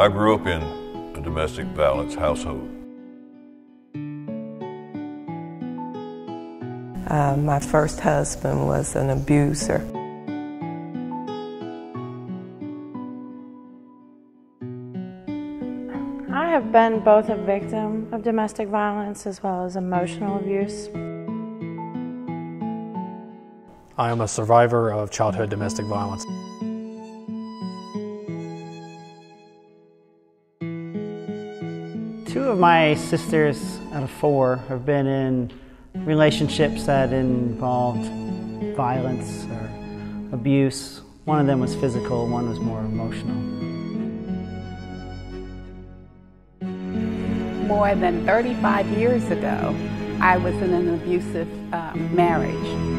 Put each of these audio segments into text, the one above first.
I grew up in a domestic violence household. My first husband was an abuser. I have been both a victim of domestic violence as well as emotional abuse. I am a survivor of childhood domestic violence. Two of my sisters out of four have been in relationships that involved violence or abuse. One of them was physical, one was more emotional. More than 35 years ago, I was in an abusive marriage.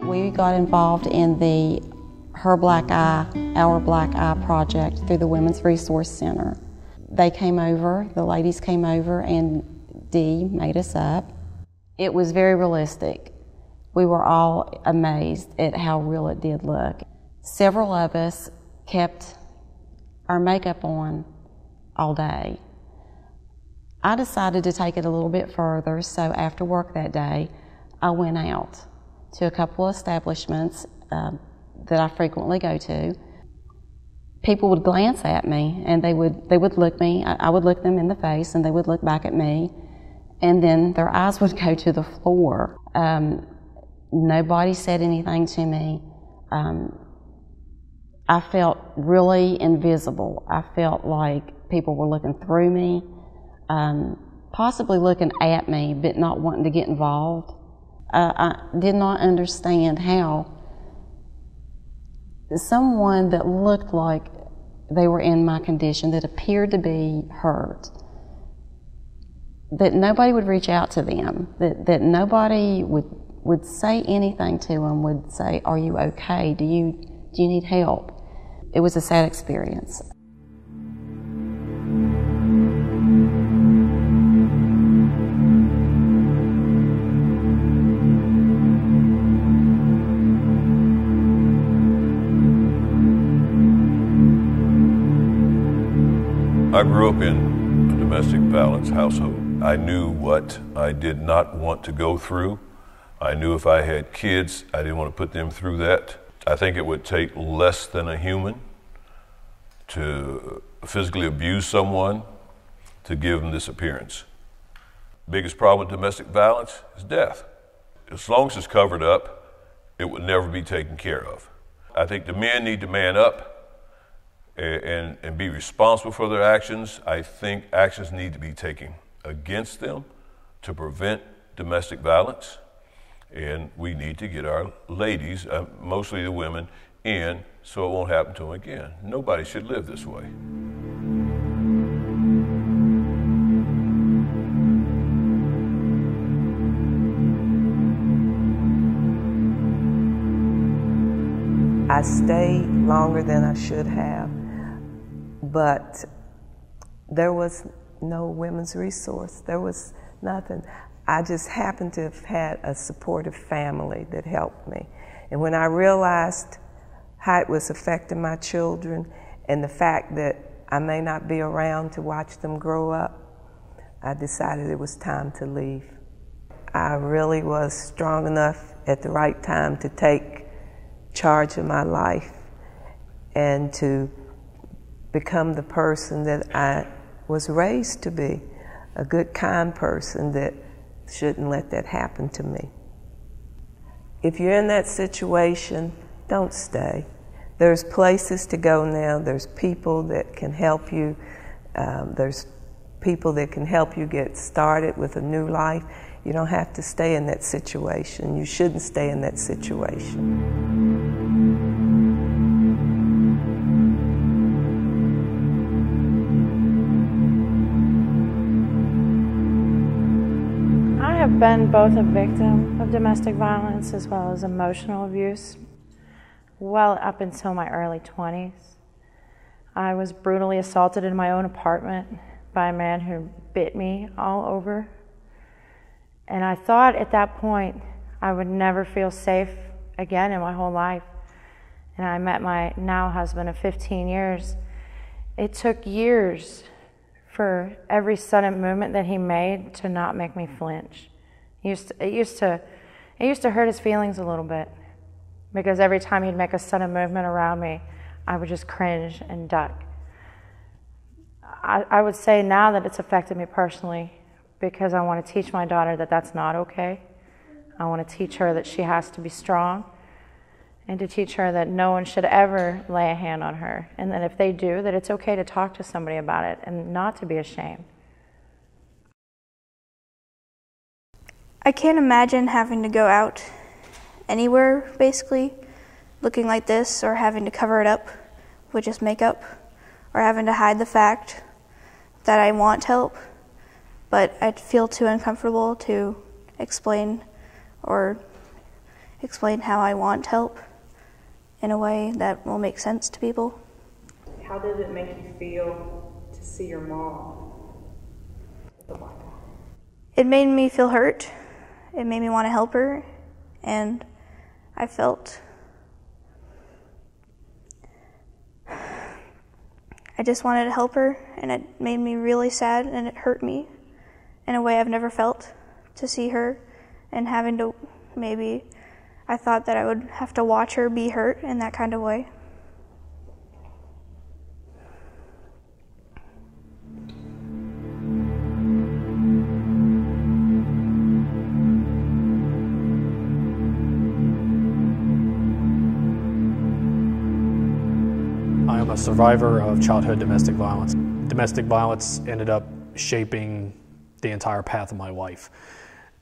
We got involved in the Her Black Eye, Our Black Eye project through the Women's Resource Center. They came over, the ladies came over, and Dee made us up. It was very realistic. We were all amazed at how real it did look. Several of us kept our makeup on all day. I decided to take it a little bit further, so after work that day, I went out to a couple of establishments that I frequently go to. People would glance at me and they would look me. I would look them in the face and they would look back at me, and then their eyes would go to the floor. Nobody said anything to me. I felt really invisible. I felt like people were looking through me, possibly looking at me but not wanting to get involved. I did not understand how someone that looked like they were in my condition, that appeared to be hurt, that nobody would reach out to them, that nobody would say anything to them, would say, "Are you okay? Do you need help?" It was a sad experience. I grew up in a domestic violence household. I knew what I did not want to go through. I knew if I had kids, I didn't want to put them through that. I think it would take less than a human to physically abuse someone to give them this appearance. Biggest problem with domestic violence is death. As long as it's covered up, it will never be taken care of. I think the men need to man up and be responsible for their actions. I think actions need to be taken against them to prevent domestic violence. And we need to get our ladies, mostly the women, in so it won't happen to them again. Nobody should live this way. I stayed longer than I should have, but there was no women's resource. There was nothing. I just happened to have had a supportive family that helped me. And when I realized how it was affecting my children and the fact that I may not be around to watch them grow up, I decided it was time to leave. I really was strong enough at the right time to take charge of my life and to become the person that I was raised to be, a good, kind person that shouldn't let that happen to me. If you're in that situation, don't stay. There's places to go now. There's people that can help you. There's people that can help you get started with a new life. You don't have to stay in that situation. You shouldn't stay in that situation. I have been both a victim of domestic violence as well as emotional abuse. Well up until my early 20s. I was brutally assaulted in my own apartment by a man who bit me all over. And I thought at that point I would never feel safe again in my whole life. And I met my now husband of 15 years. It took years for every sudden movement that he made to not make me flinch. It used to hurt his feelings a little bit, because every time he'd make a sudden movement around me, I would just cringe and duck. I would say now that it's affected me personally, because I want to teach my daughter that that's not okay. I want to teach her that she has to be strong, and to teach her that no one should ever lay a hand on her, and that if they do, that it's okay to talk to somebody about it and not to be ashamed. I can't imagine having to go out anywhere, basically, looking like this, or having to cover it up with just makeup, or having to hide the fact that I want help, but I'd feel too uncomfortable to explain how I want help in a way that will make sense to people. How did it make you feel to see your mom? It made me feel hurt. It made me want to help her, and I just wanted to help her, and it made me really sad, and it hurt me in a way I've never felt, to see her and having to, maybe I thought that I would have to watch her be hurt in that kind of way. I am a survivor of childhood domestic violence. Domestic violence ended up shaping the entire path of my life.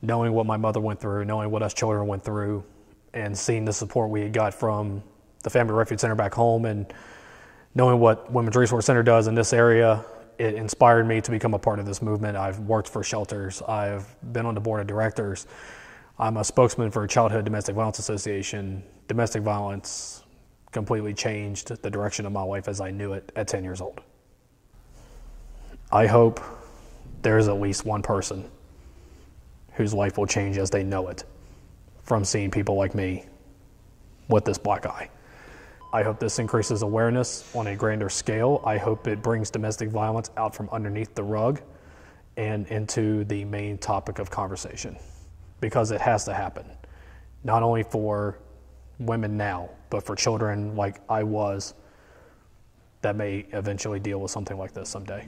Knowing what my mother went through, knowing what us children went through, and seeing the support we had got from the Family Refuge Center back home, and knowing what Women's Resource Center does in this area, it inspired me to become a part of this movement. I've worked for shelters. I've been on the board of directors. I'm a spokesman for Childhood Domestic Violence Association. Domestic violence completely changed the direction of my life as I knew it at 10 years old. I hope there's at least one person whose life will change as they know it from seeing people like me with this black eye. I hope this increases awareness on a grander scale. I hope it brings domestic violence out from underneath the rug and into the main topic of conversation, because it has to happen, not only for women now, but for children like I was that may eventually deal with something like this someday.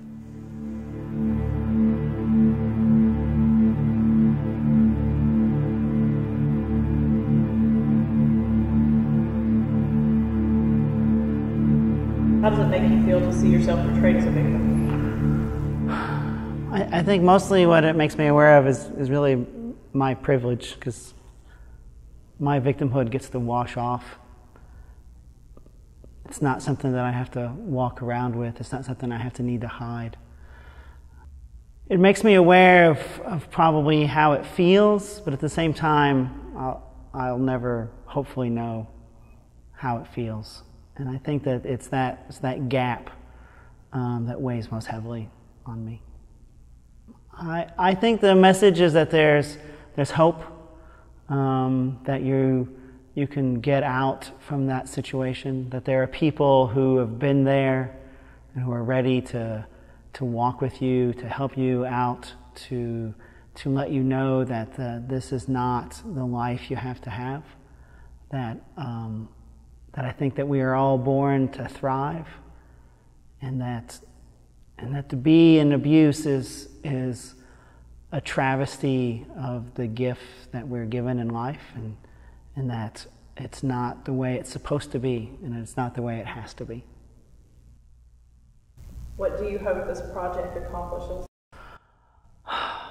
How does it make you feel to see yourself portrayed as a victim? I think mostly what it makes me aware of is really my privilege, because my victimhood gets to wash off. It's not something that I have to walk around with. It's not something I have to need to hide. It makes me aware of probably how it feels, but at the same time, I'll never hopefully know how it feels. And I think that it's that gap that weighs most heavily on me. I think the message is that there's hope, that you can get out from that situation, that there are people who have been there and who are ready to walk with you, to help you out, to let you know that this is not the life you have to have, that that I think that we are all born to thrive, and that to be in abuse is a travesty of the gift that we're given in life, and that it's not the way it's supposed to be, and it's not the way it has to be. What do you hope this project accomplishes?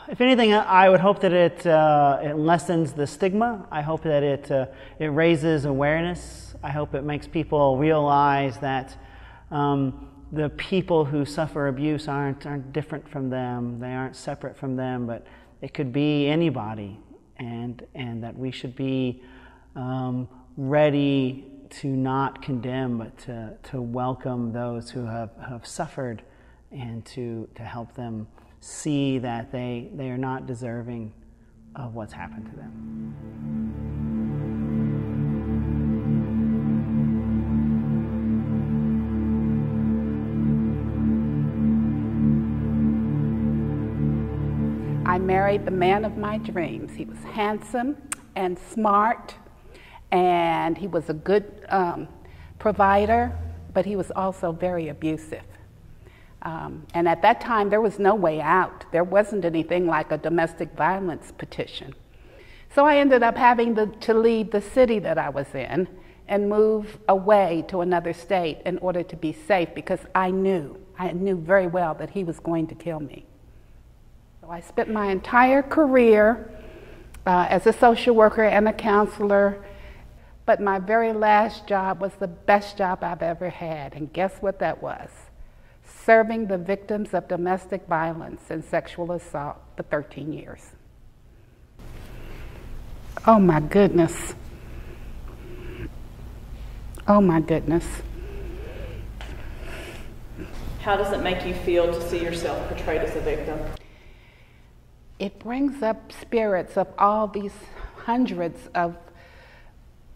If anything, I would hope that it lessens the stigma. I hope that it raises awareness. I hope it makes people realize that the people who suffer abuse aren't different from them. They aren't separate from them, but it could be anybody, and that we should be ready to not condemn, but to welcome those who have suffered, and to help them see that they are not deserving of what's happened to them. I married the man of my dreams. He was handsome and smart, and he was a good provider, but he was also very abusive. And at that time, there was no way out. There wasn't anything like a domestic violence petition. So I ended up having to leave the city that I was in and move away to another state in order to be safe, because I knew very well that he was going to kill me. So I spent my entire career as a social worker and a counselor, but my very last job was the best job I've ever had. And guess what that was? Serving the victims of domestic violence and sexual assault for 13 years. Oh my goodness. Oh my goodness. How does it make you feel to see yourself portrayed as a victim? It brings up spirits of all these hundreds of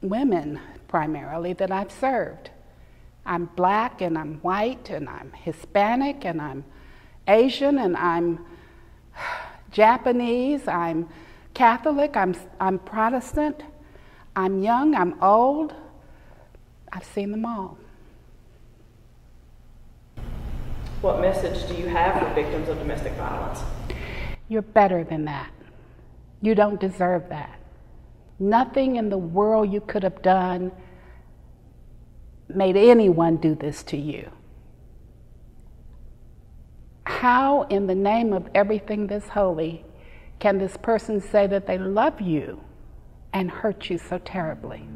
women, primarily, that I've served. I'm black, and I'm white, and I'm Hispanic, and I'm Asian, and I'm Japanese, I'm Catholic, I'm Protestant, I'm young, I'm old. I've seen them all. What message do you have for victims of domestic violence? You're better than that. You don't deserve that. Nothing in the world you could have done made anyone do this to you. How, in the name of everything that's holy, can this person say that they love you and hurt you so terribly?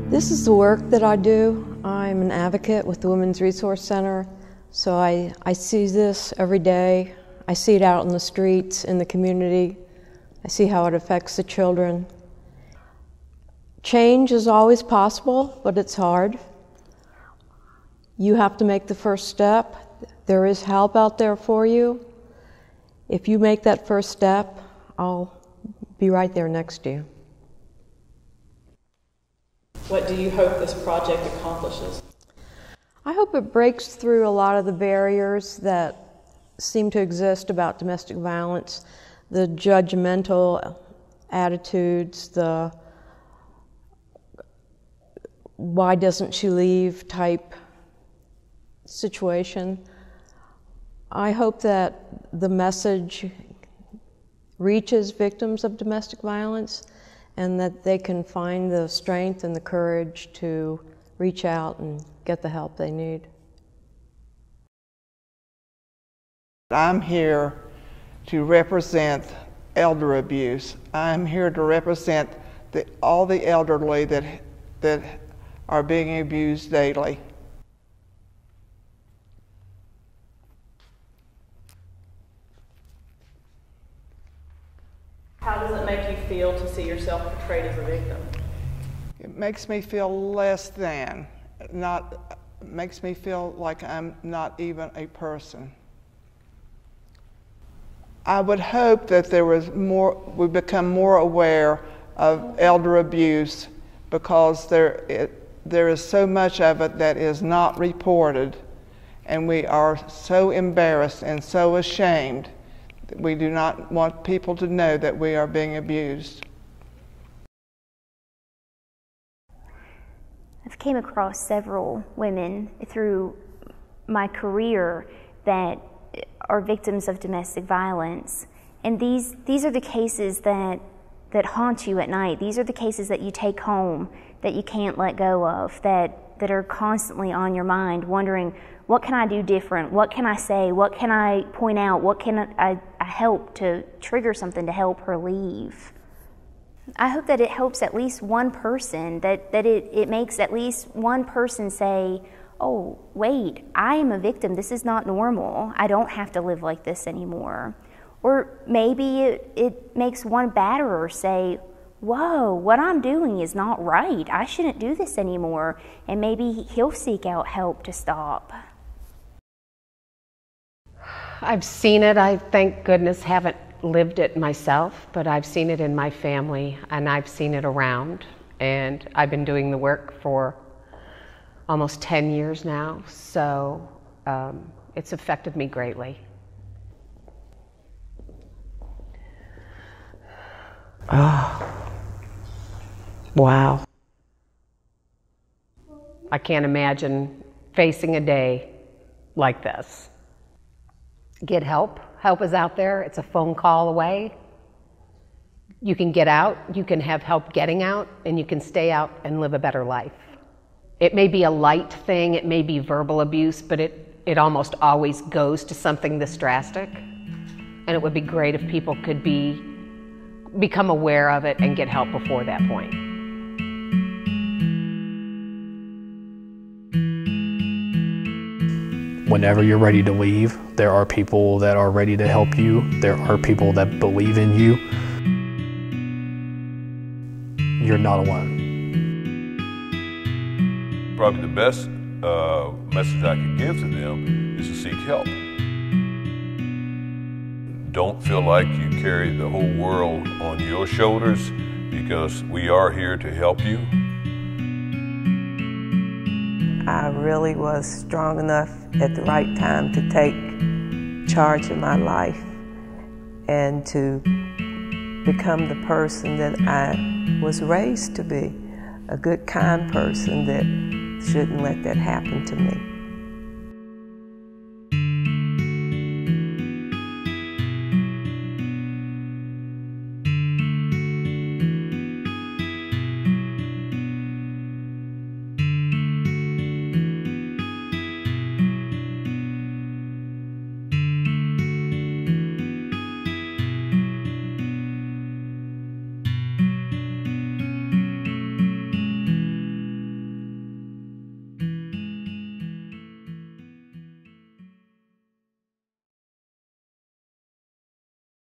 This is the work that I do. I'm an advocate with the Women's Resource Center, so I see this every day. I see it out in the streets, in the community. I see how it affects the children. Change is always possible, but it's hard. You have to make the first step. There is help out there for you. If you make that first step, I'll be right there next to you. What do you hope this project accomplishes? I hope it breaks through a lot of the barriers that seem to exist about domestic violence, the judgmental attitudes, the why doesn't she leave type situation. I hope that the message reaches victims of domestic violence, and that they can find the strength and the courage to reach out and get the help they need. I'm here to represent elder abuse. I'm here to represent all the elderly that are being abused daily. How does it make you feel to see yourself portrayed as a victim? It makes me feel less than, makes me feel like I'm not even a person. I would hope that we become more aware of elder abuse because there is so much of it that is not reported, and we are so embarrassed and so ashamed that we do not want people to know that we are being abused. I've came across several women through my career that are victims of domestic violence, and these are the cases that haunt you at night. These are the cases that you take home, that you can't let go of, that are constantly on your mind, wondering, what can I do different? What can I say? What can I point out? What can I help to trigger something to help her leave? I hope that it helps at least one person, that it makes at least one person say, oh, wait, I am a victim. This is not normal. I don't have to live like this anymore. Or maybe it makes one batterer say, whoa, what I'm doing is not right. I shouldn't do this anymore. And maybe he'll seek out help to stop. I've seen it. I, thank goodness, haven't lived it myself, but I've seen it in my family, and I've seen it around. And I've been doing the work for almost 10 years now, so it's affected me greatly. Oh, wow. I can't imagine facing a day like this. Get help. Help is out there. It's a phone call away. You can get out, you can have help getting out, and you can stay out and live a better life. It may be a light thing, it may be verbal abuse, but it almost always goes to something this drastic. And it would be great if people could become aware of it and get help before that point. Whenever you're ready to leave, there are people that are ready to help you. There are people that believe in you. You're not alone. Probably the best message I could give to them is to seek help. Don't feel like you carry the whole world on your shoulders, because we are here to help you. I really was strong enough at the right time to take charge of my life and to become the person that I was raised to be, a good, kind person that shouldn't let that happen to me.